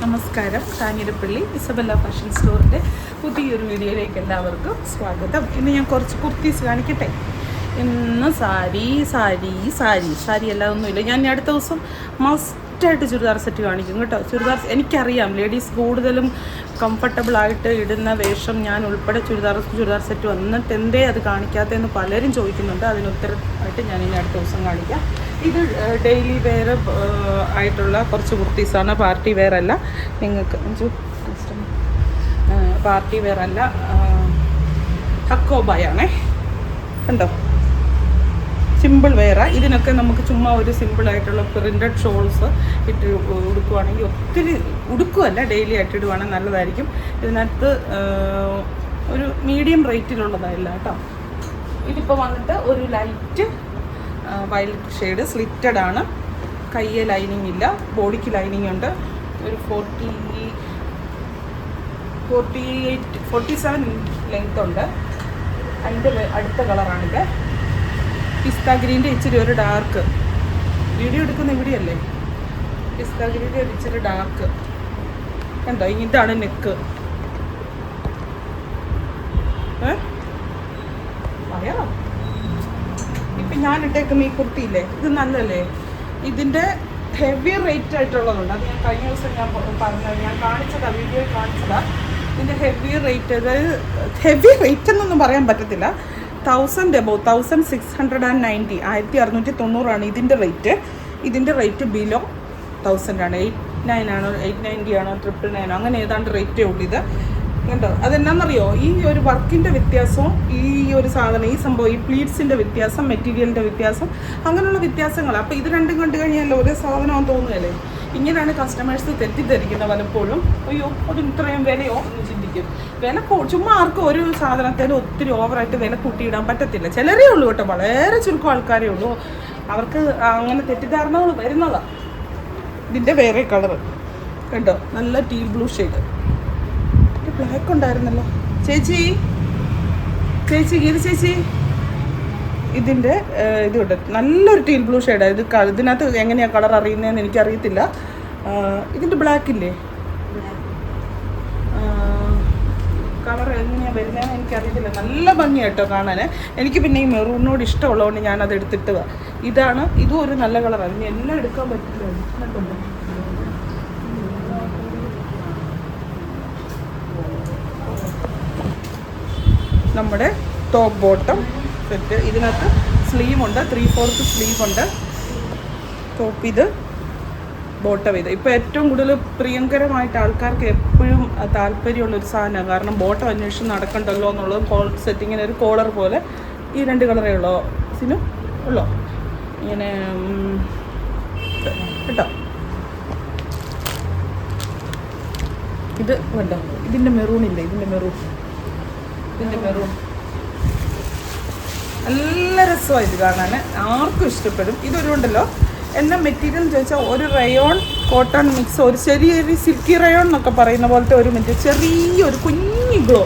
നമസ്കാരം. Kanjirappally Isabella fashion സ്റ്റോറിൻ്റെ പുതിയൊരു വീഡിയോയിലേക്ക് എല്ലാവർക്കും സ്വാഗതം. ഇന്ന് ഞാൻ കുറച്ച് കുർത്തീസ് കാണിക്കട്ടെ. ഇന്ന് സാരി അല്ല ഒന്നുമില്ല. ഞാൻ അടുത്ത ദിവസം മസ്റ്റായിട്ട് ചുരിദാർ സെറ്റ് കാണിക്കും കേട്ടോ. ചുരിദാർ എനിക്കറിയാം ലേഡീസ് കൂടുതലും കംഫർട്ടബിളായിട്ട് ഇടുന്ന വേഷം ഞാൻ ഉൾപ്പെടെ ചുരിദാർ സെറ്റ് വന്നിട്ട് എന്തേ അത് കാണിക്കാത്തതെന്ന് പലരും ചോദിക്കുന്നുണ്ട്. അതിന് ഉത്തരമായിട്ട് ഞാൻ ഇനി അടുത്ത ദിവസം കാണിക്കാം. ഇത് ഡെയിലി വെയർ ആയിട്ടുള്ള കുറച്ച് കുർത്തീസാണ്. പാർട്ടി വെയർ അല്ല. നിങ്ങൾക്ക് പാർട്ടി വെയർ അല്ല, ഹക്കോബായാണേ. കണ്ടോ, സിമ്പിൾ വെയറാണ്. ഇതിനൊക്കെ നമുക്ക് ചുമ്മാ ഒരു സിമ്പിളായിട്ടുള്ള പ്രിൻറ്റഡ് ഷോൾസ് ഇട്ട് ഉടുക്കുവാണെങ്കിൽ ഒത്തിരി ഉടുക്കുമല്ല, ഡെയിലി ആയിട്ട് ഇടുവാണെങ്കിൽ നല്ലതായിരിക്കും. ഇതിനകത്ത് ഒരു മീഡിയം റേറ്റിലുള്ളതല്ല കേട്ടോ. ഇതിപ്പോൾ വന്നിട്ട് ഒരു ലൈറ്റ് വയലറ്റ് ഷെയ്ഡ്, സ്ലിറ്റഡ് ആണ്. കയ്യെ ലൈനിങ് ഇല്ല, ബോഡിക്ക് ലൈനിങ് ഉണ്ട്. ഒരു 47 ലെങ്ത് ഉണ്ട്. അതിൻ്റെ അടുത്ത കളറാണിത്. പിസ്ത ഗ്രീൻ്റെ ഇച്ചിരി ഒരു ഡാർക്ക്. വീഡിയോ എടുക്കുന്ന ഇവിടെയല്ലേ. പിസ്ത ഗ്രീൻ്റെ ഒരു ഇച്ചിരി ഡാർക്ക് കണ്ടോ. ഇതാണ് നെക്ക്. പറയാം. ഇപ്പം ഞാൻ ഇട്ടേക്കുന്ന ഈ കുർത്തിയില്ലേ, ഇത് നല്ലല്ലേ. ഇതിൻ്റെ ഹെവി റേറ്റ് ആയിട്ടുള്ളതുണ്ട്. അത് ഞാൻ കഴിഞ്ഞ ദിവസം ഞാൻ കാണിച്ചതാ, വീഡിയോയിൽ കാണിച്ചതാ. ഇതിൻ്റെ ഹെവി റേറ്റ്, അതായത് ഹെവി റേറ്റ് എന്നൊന്നും പറയാൻ പറ്റത്തില്ല. 1690 1690 ഇതിൻ്റെ റേറ്റ്. ഇതിൻ്റെ റേറ്റ് ബിലോ 1000 ആണ്. 89 ആണോ 890 ആണോ 999 അങ്ങനെ ഏതാണ്ട് റേറ്റേ ഉള്ളൂ. ഇത് കണ്ടോ. അതെന്നാണെന്നറിയോ, ഈ ഒരു വർക്കിൻ്റെ വ്യത്യാസവും ഈ ഒരു സാധനം, ഈ സംഭവം, ഈ പ്ലീറ്റ്സിൻ്റെ വ്യത്യാസം, മെറ്റീരിയലിൻ്റെ വ്യത്യാസം, അങ്ങനെയുള്ള വ്യത്യാസങ്ങൾ. അപ്പോൾ ഇത് രണ്ടും കണ്ടു കഴിഞ്ഞാൽ ഒരേ സാധനമാണെന്ന് തോന്നുകയല്ലേ. ഇങ്ങനെയാണ് കസ്റ്റമേഴ്സ് തെറ്റിദ്ധരിക്കുന്നത് പലപ്പോഴും. അയ്യോ അത് ഇത്രയും വിലയോ എന്ന് ചിന്തിക്കും. വില ചുമ്മാ ആർക്കും ഒരു സാധനത്തിന് ഒത്തിരി ഓവറായിട്ട് വില കൂട്ടിയിടാൻ പറ്റത്തില്ല. ചിലരേ ഉള്ളൂ കേട്ടോ, വളരെ ചുരുക്കം ആൾക്കാരേ ഉള്ളൂ. അവർക്ക് അങ്ങനെ തെറ്റിദ്ധാരണകൾ വരുന്നതാണ്. ഇതിൻ്റെ വേറെ കളറ് കണ്ടോ, നല്ല ടീൽ ബ്ലൂ ഷെയ്ഡ്. ബ്ലാക്ക് ഉണ്ടായിരുന്നല്ലോ. ചേച്ചി ഇതിൻ്റെ ഇതുണ്ട്, നല്ലൊരു ടീൽ ബ്ലൂ ഷെയ്ഡാണ്. ഇതിനകത്ത് എങ്ങനെയാണ് കളർ അറിയുന്നതെന്ന് എനിക്കറിയത്തില്ല. ഇതിൻ്റെ ബ്ലാക്ക് ഇല്ലേ, കളർ എങ്ങനെയാണ് വരുന്നതെന്ന് എനിക്കറിയത്തില്ല. നല്ല ഭംഗിയാട്ടോ കാണാൻ. എനിക്ക് പിന്നെ ഈ മെറൂണിനോട് ഇഷ്ടമുള്ളതുകൊണ്ട് ഞാനത് എടുത്തിട്ടതാണ്. ഇതും ഒരു നല്ല കളറാണ്. ഇനി എല്ലാം എടുക്കാൻ പറ്റില്ല. നമ്മുടെ ടോപ്പ് ബോട്ടം സെറ്റ്. ഇതിനകത്ത് സ്ലീവുണ്ട്, 3/4 സ്ലീവുണ്ട്. ടോപ്പ് ഇത്, ബോട്ടം ഇത്. ഇപ്പോൾ ഏറ്റവും കൂടുതൽ പ്രിയങ്കരമായിട്ട് ആൾക്കാർക്ക് എപ്പോഴും താല്പര്യമുള്ളൊരു സാധനമാണ്. കാരണം ബോട്ടം അന്വേഷിച്ച് നടക്കണ്ടല്ലോ എന്നുള്ളത്. സെറ്റിങ്ങിന് ഒരു കോളർ പോലെ ഈ 2 കളറേ ഉള്ളോ സിനും ഉള്ളോ ഇങ്ങനെ കേട്ടോ. ഇത് കണ്ടോ, ഇതിൻ്റെ മെറൂണില്ലേ, ഇതിൻ്റെ മെറൂൺ നല്ല രസമാണ് ഇത് കാണാൻ. ആർക്കും ഇഷ്ടപ്പെടും. ഇതൊരു ഉണ്ടല്ലോ, എന്നാ മെറ്റീരിയൽ ചോദിച്ചാൽ ഒരു റയോൺ കോട്ടൺ മിക്സ്, ഒരു ചെറിയൊരു സിൽക്കി റയോൺ എന്നൊക്കെ പറയുന്ന പോലത്തെ ഒരു മെറ്റീരിയൽ. ചെറിയൊരു കുഞ്ഞി ഗ്ലോ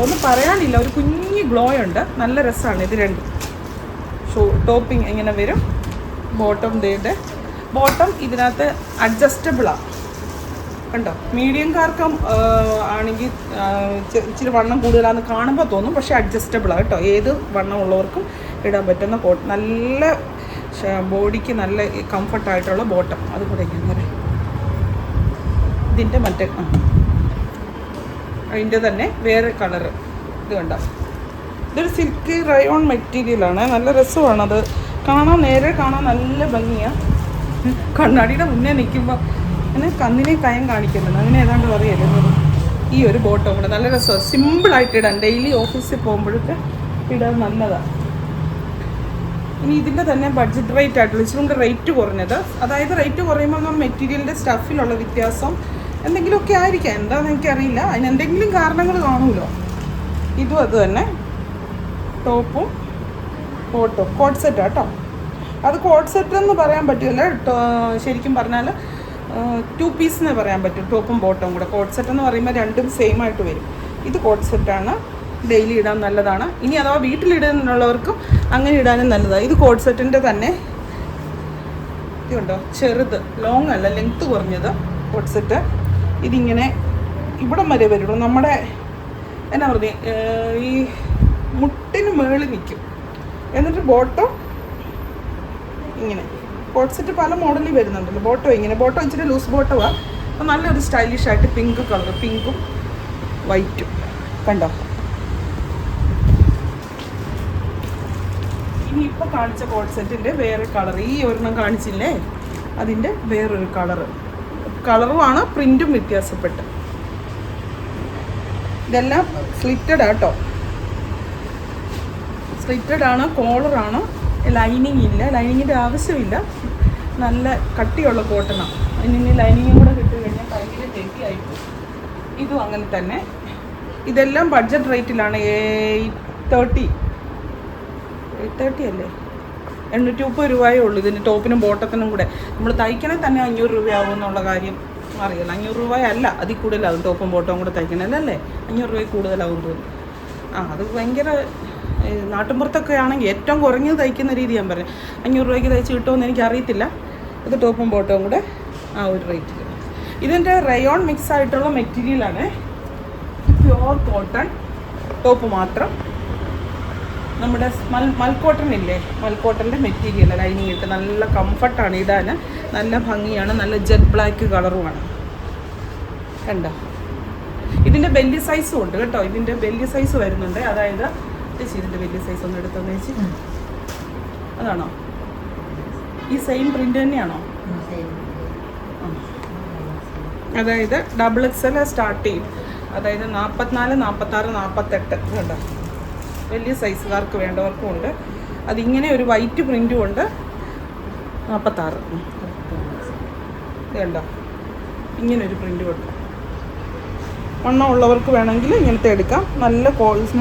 എന്ന് പറയാനില്ല, ഒരു കുഞ്ഞി ഗ്ലോ ഉണ്ട്. നല്ല രസമാണ് ഇത് രണ്ടും. ടോപ്പിങ് ഇങ്ങനെ വരും. ബോട്ടം ഇതിനകത്ത് അഡ്ജസ്റ്റബിളാണ് കണ്ടോ. മീഡിയംകാർക്കും ആണെങ്കിൽ ഇച്ചിരി വണ്ണം കൂടുതലാണെന്ന് കാണുമ്പോൾ തോന്നും, പക്ഷേ അഡ്ജസ്റ്റബിളാണ് കേട്ടോ. ഏത് വണ്ണമുള്ളവർക്കും ഇടാൻ പറ്റുന്ന നല്ല ബോഡിക്ക് നല്ല കംഫർട്ടായിട്ടുള്ള ബോട്ടം. അതുകൂടെ ഇങ്ങനെ ഇതിൻ്റെ അതിൻ്റെ തന്നെ വേറെ കളറ്. ഇത് കണ്ടോ, ഇതൊരു സിൽക്കി റയോൺ മെറ്റീരിയലാണ്. നല്ല രസമാണത് കാണാൻ. നേരെ കാണാൻ നല്ല ഭംഗിയാണ്. കണ്ണാടിയുടെ മുന്നേ നിൽക്കുമ്പോൾ അങ്ങനെ കണ്ണിനെ കയം കാണിക്കുന്നുണ്ട്. അങ്ങനെ ഏതാണ്ട് പറയല്ലേ. ഈ ഒരു ബോട്ടം കൂടെ നല്ല രസമാണ്. സിമ്പിളായിട്ട് ഇടാൻ, ഡെയിലി ഓഫീസിൽ പോകുമ്പോഴൊക്കെ ഇടാൻ നല്ലതാണ്. ഇനി ഇതിൻ്റെ തന്നെ ബഡ്ജറ്റ് റേറ്റ് ആയിട്ടുള്ള ഇച്ചിരി കൂടെ റേറ്റ് കുറഞ്ഞത്. അതായത് റേറ്റ് കുറയുമ്പോൾ നമ്മൾ മെറ്റീരിയലിൻ്റെ സ്റ്റഫിലുള്ള വ്യത്യാസം എന്തെങ്കിലുമൊക്കെ ആയിരിക്കാം. എന്താണെന്ന് എനിക്കറിയില്ല. അതിന് എന്തെങ്കിലും കാരണങ്ങൾ കാണുമല്ലോ. ഇതും അത് തന്നെ. ടോപ്പും ബോട്ടും കോട്ട് സെറ്റാണ് കേട്ടോ. അത് കോട്ട് സെറ്റ് എന്ന് പറയാൻ പറ്റില്ല. ശരിക്കും പറഞ്ഞാൽ 2 പീസ് എന്നേ പറയാൻ പറ്റും. ടോപ്പും ബോട്ടവും കൂടെ. കോട്ട് സെറ്റ് എന്ന് പറയുമ്പോൾ രണ്ടും സെയിം ആയിട്ട് വരും. ഇത് കോട്ട് സെറ്റാണ്. ഡെയിലി ഇടാൻ നല്ലതാണ്. ഇനി അഥവാ വീട്ടിലിടാനുള്ളവർക്കും അങ്ങനെ ഇടാനും നല്ലതാണ്. ഇത് കോട്ട് സെറ്റിൻ്റെ തന്നെ ഇതുണ്ടോ, ചെറുത്, ലോങ് അല്ല, ലെങ്ത്ത് കുറഞ്ഞത്. Coat set. ഇതിങ്ങനെ ഇവിടം വരെ വരുള്ളൂ. നമ്മുടെ എന്നാ പറഞ്ഞ ഈ മുട്ടിന് മുകളിൽ നിൽക്കും. എന്നിട്ട് ബോട്ടം ഇങ്ങനെ. കോട്ട് സെറ്റ് പല മോഡലിൽ വരുന്നുണ്ടല്ലോ. ബോട്ടം ഇങ്ങനെ, ബോട്ടം ഇച്ചിരി ലൂസ് ബോട്ടമാണ്. അപ്പോൾ നല്ലൊരു സ്റ്റൈലിഷ് ആയിട്ട് പിങ്ക് കളർ, പിങ്കും വൈറ്റും കണ്ടോ. ഇനിയിപ്പോൾ കാണിച്ച കോട്ട് സെറ്റിൻ്റെ വേറെ കളർ, ഈ ഒരെണ്ണം കാണിച്ചില്ലേ അതിൻ്റെ വേറൊരു കളറുമാണ്, പ്രിൻറ്റും വ്യത്യാസപ്പെട്ട്. ഇതെല്ലാം സ്ലിറ്റഡ് ആട്ടോ, സ്ലിറ്റഡ് ആണ്, കോളറാണ്, ലൈനിങ് ഇല്ല, ലൈനിങ്ങിൻ്റെ ആവശ്യമില്ല. നല്ല കട്ടിയുള്ള കോട്ടണാണ്. അതിന് ലൈനിങ്ങും കൂടെ കിട്ടി കഴിഞ്ഞാൽ ഭയങ്കര ഹെവി ആയിട്ട്. ഇതും അങ്ങനെ തന്നെ. ഇതെല്ലാം ബഡ്ജറ്റ് റേറ്റിലാണ്. 830 അല്ലേ, 830 രൂപയേ ഉള്ളൂ ഇതിന്, ടോപ്പിനും ബോട്ടത്തിനും കൂടെ. നമ്മൾ തയ്ക്കണേ തന്നെ 500 രൂപയാവും എന്നുള്ള കാര്യം അറിയില്ല. 500 രൂപയല്ല, അതിൽ കൂടുതലാവും ടോപ്പും ബോട്ടവും കൂടെ തയ്ക്കണല്ലേ. 500 രൂപ കൂടുതലാവും തോന്നുന്നു. അത് ഭയങ്കര നാട്ടിൻപുറത്തൊക്കെ ആണെങ്കിൽ ഏറ്റവും കുറഞ്ഞത് തയ്ക്കുന്ന രീതി ഞാൻ പറഞ്ഞു. 500 രൂപയ്ക്ക് തയ്ച്ച് കിട്ടുമെന്ന് എനിക്കറിയത്തില്ല. ഇത് ടോപ്പും ബോട്ടവും കൂടെ ആ ഒരു റേറ്റിൽ. ഇതിൻ്റെ റയോൺ മിക്സ് ആയിട്ടുള്ള മെറ്റീരിയലാണ്. പ്യുവർ കോട്ടൺ ടോപ്പ് മാത്രം. നമ്മുടെ മൽക്കോട്ടൺ ഇല്ലേ, മൽക്കോട്ടൻ്റെ മെറ്റീരിയൽ ലൈനിങ് ഇട്ട് നല്ല കംഫർട്ടാണ് ഇടാൻ. നല്ല ഭംഗിയാണ്, നല്ല ജെറ്റ് ബ്ലാക്ക് കളറുമാണ്. കണ്ടോ. ഇതിൻ്റെ ബെല്ലി സൈസും ഉണ്ട് കേട്ടോ. ഇതിൻ്റെ ബെല്ലി സൈസ് വരുന്നുണ്ട്. അതായത് ഇതിൻ്റെ ബെല്ലി സൈസ് ഒന്ന് എടുത്തെന്ന് വെച്ച്, അതാണോ ഈ സെയിം പ്രിൻ്റ് തന്നെയാണോ? അതായത് XXL സ്റ്റാർട്ട് ചെയ്യും. അതായത് 44, 46, 48 കണ്ടോ. വലിയ സൈസുകാർക്ക് വേണ്ടവർക്കും ഉണ്ട്. അതിങ്ങനെ ഒരു വൈറ്റ് പ്രിൻറ്റും ഉണ്ട്. 46 കണ്ടോ, ഇങ്ങനൊരു പ്രിൻറ്റും ഉണ്ട്. വണ്ണം ഉള്ളവർക്ക് വേണമെങ്കിൽ ഇങ്ങനത്തെ എടുക്കാം. നല്ല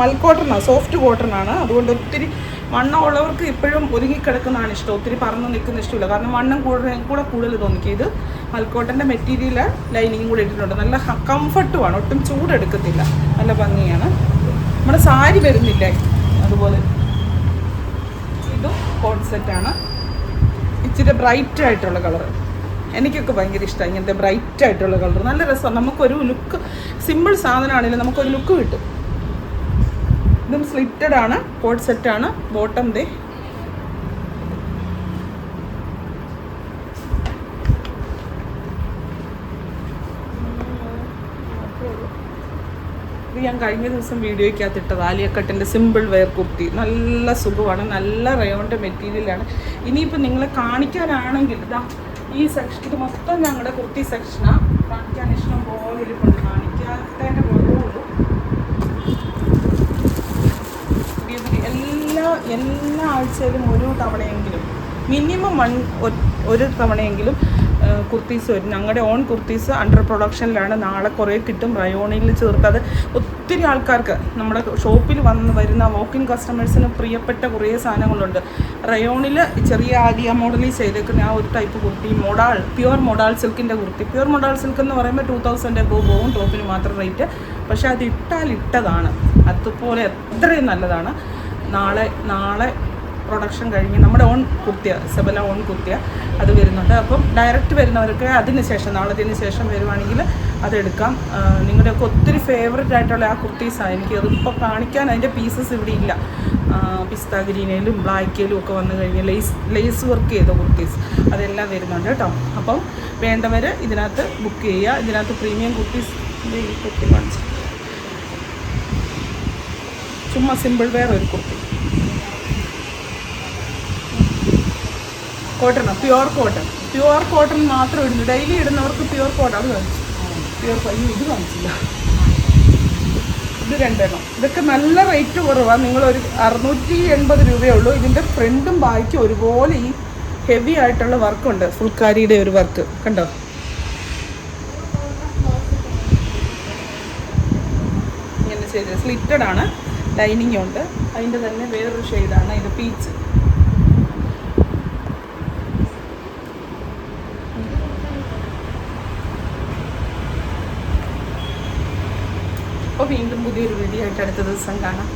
മൽക്കോട്ടനാണ്, സോഫ്റ്റ് കോട്ടനാണ്. അതുകൊണ്ട് ഒത്തിരി വണ്ണം ഉള്ളവർക്ക് ഇപ്പോഴും ഒരുങ്ങിക്കിടക്കുന്നതാണ് ഇഷ്ടം. ഒത്തിരി പറന്ന് നിൽക്കുന്ന ഇഷ്ടമില്ല. കാരണം വണ്ണം കൂടുതൽ തോന്നിക്കും. ഇത് മൽക്കോട്ടൻ്റെ മെറ്റീരിയൽ ലൈനിങ്ങും കൂടെ ഇട്ടിട്ടുണ്ട്. നല്ല കംഫർട്ടുമാണ്, ഒട്ടും ചൂടെടുക്കത്തില്ല, നല്ല ഭംഗിയാണ്. നമ്മുടെ സാരി വരുന്നില്ലേ അതുപോലെ. ഇതും കോട്ട് സെറ്റാണ്. ഇച്ചിരി ബ്രൈറ്റ് ആയിട്ടുള്ള കളർ എനിക്കൊക്കെ ഭയങ്കര ഇഷ്ടമാണ്. ഇങ്ങനത്തെ ബ്രൈറ്റ് ആയിട്ടുള്ള കളർ നല്ല രസമാണ്. നമുക്കൊരു ലുക്ക്, സിമ്പിൾ സാധനമാണെങ്കിലും നമുക്കൊരു ലുക്ക് കിട്ടും. ഇതും സ്ലിറ്റഡ് ആണ്, കോട്ട് സെറ്റാണ്. ബോട്ടം ദേ ഇത് ഞാൻ കഴിഞ്ഞ ദിവസം വീഡിയോയ്ക്കകത്ത് ഇട്ടത് ആലിയക്കട്ടിൻ്റെ സിമ്പിൾ വെയർ കുർത്തി. നല്ല സുഖമാണ്, നല്ല റയോണിൻ്റെ മെറ്റീരിയലാണ്. ഇനിയിപ്പോൾ നിങ്ങളെ കാണിക്കാനാണെങ്കിൽ ഇതാ ഈ സെക്ഷൻ, ഇത് മൊത്തം ഞങ്ങളുടെ കുർത്തി സെക്ഷനാണ്. കാണിക്കാൻ ഇഷ്ടം പോലെ ഇരിപ്പുണ്ട്. കാണിക്കാത്തതിൻ്റെ കുറവുള്ളൂ. എല്ലാ ആഴ്ചയിലും ഒരു തവണയെങ്കിലും, മിനിമം ഒരു തവണയെങ്കിലും കുർത്തീസ് വരും. ഞങ്ങളുടെ ഓൺ കുർത്തീസ് അണ്ടർ പ്രൊഡക്ഷനിലാണ്. നാളെ കുറേ കിട്ടും റയോണിൽ ചേർത്തത്. ഒത്തിരി ആൾക്കാർക്ക് നമ്മുടെ ഷോപ്പിൽ വരുന്ന വോക്കിൻ കസ്റ്റമേഴ്സിന് പ്രിയപ്പെട്ട കുറേ സാധനങ്ങളുണ്ട്. റയോണിൽ ചെറിയ ആലിയ മോഡലിൽ ചെയ്തേക്കുന്ന ആ ഒരു ടൈപ്പ് കുർത്തി, പ്യുവർ മൊഡാൾ സിൽക്കിൻ്റെ കുർത്തി. പ്യുവർ മൊഡാൾ സിൽക്ക് എന്ന് പറയുമ്പോൾ 2000 എബോവ് പോകും, ടോപ്പിന് മാത്രം റേറ്റ്. പക്ഷേ അത് ഇട്ടതാണ്, അതുപോലെ എത്രയും നല്ലതാണ്. നാളെ പ്രൊഡക്ഷൻ കഴിഞ്ഞ് നമ്മുടെ ഓൺ കുർത്തിയ, സെബല ഓൺ കുർത്തിയ അത് വരുന്നുണ്ട്. അപ്പം ഡയറക്റ്റ് വരുന്നവർക്ക് നാളത്തിന് ശേഷം വരുവാണെങ്കിൽ അതെടുക്കാം. നിങ്ങളുടെയൊക്കെ ഒത്തിരി ഫേവററ്റ് ആയിട്ടുള്ള ആ കുർത്തീസാണ്. എനിക്ക് അതിപ്പോൾ കാണിക്കാൻ അതിൻ്റെ പീസസ് ഇവിടെ ഇല്ല. പിസ്ത ഗ്രീനയിലും ബ്ലാക്കിലും ഒക്കെ വന്നു കഴിഞ്ഞാൽ ലേസ് വർക്ക് ചെയ്ത കുർത്തീസ് അതെല്ലാം വരുന്നുണ്ട് കേട്ടോ. അപ്പം വേണ്ടവർ ഇതിനകത്ത് ബുക്ക് ചെയ്യുക. ഇതിനകത്ത് പ്രീമിയം കുർത്തീസ്, ഈ കുർത്തി കാണിച്ചു, ചുമ്മാ സിമ്പിൾ വെയർ ഒരു കുർത്തി, കോട്ടൺ, പ്യുവർ കോട്ടൺ മാത്രം ഇടുന്നു. ഡെയിലി ഇടുന്നവർക്ക് പ്യുവർ കോട്ടൺ. അത് കാണിച്ചു, ഇത് കാണിച്ചില്ല. ഇത് 2 എണ്ണം. ഇതൊക്കെ നല്ല റേറ്റ് കുറവാണ്. നിങ്ങളൊരു 680 രൂപയേ ഉള്ളൂ. ഇതിൻ്റെ ഫ്രണ്ടും ബാക്കും ഒരുപോലെ ഈ ഹെവി ആയിട്ടുള്ള വർക്കുണ്ട്. ഫുൾക്കാരിയുടെ ഒരു വർക്ക് കണ്ടോ. ഇങ്ങനെ ചെയ്ത് സ്ലിറ്റഡ് ആണ്, ലൈനിങ് ഉണ്ട്. അതിൻ്റെ തന്നെ വേറൊരു ഷെയ്ഡാണ് ഇത്, പീച്ച്. അപ്പോൾ വീണ്ടും പുതിയൊരു വീഡിയോ ആയിട്ട് അടുത്ത ദിവസം കാണാം.